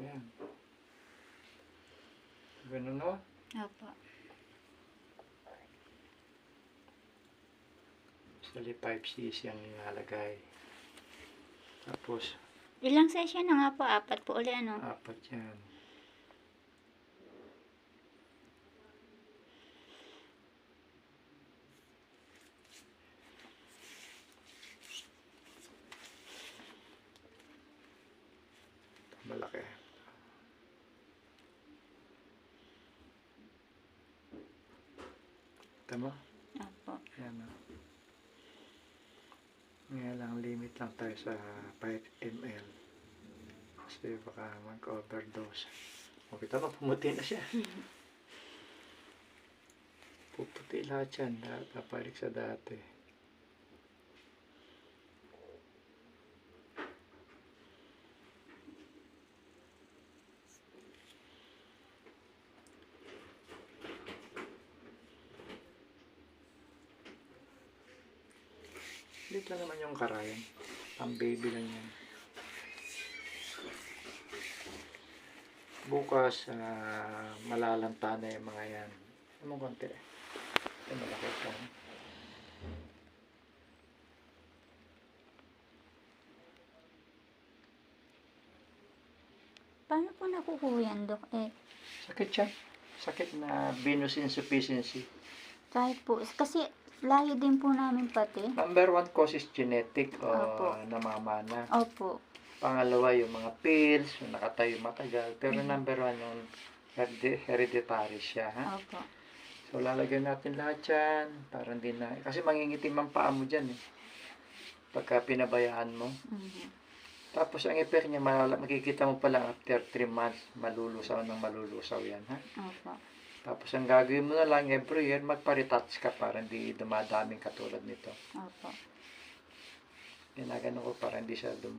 yan. Ganun, no? Opo. Actually, 5cc ang nilalagay. Tapos, Ilang session na nga po? 4 po uli, ano? 4 yan. Malaki. Tama? Opo. Yan, no? Ngayon lang, limit lang tayo sa 5 ml. Kasi baka mag-overdose. O, kita mo, pumuti na siya. Puputi lahat yan. Kapalik sa dati. Lit lang naman yung karayan. Pang baby lang yan. Bukas, malalanta na yung mga yan. Ano konti? Ito malaki pa. Paano po nakukuha yan, Dok? Sakit siya. Sakit na venous insufficiency. Kahit po, kasi layo din po namin pati. Number 1 cause is genetic o Opo. namamana. Opo. Pangalawa, yung mga pills, yung nakatayo matagal. Pero number 1, yung hereditary siya. Ha? Opo. So, lalagyan natin lahat yan. Para hindi na... Kasi mangingitim ang paa mo dyan eh. Pagka pinabayaan mo. Tapos, ang effect niya, makikita mo pa lang after 3 months, malulusaw ng malulusaw yan. Ha? Opo. Tapos, ang gagawin mo na lang every year, magpa-retouch ka para hindi dumadaming katulad nito. Opo. Ginagano ko para hindi siya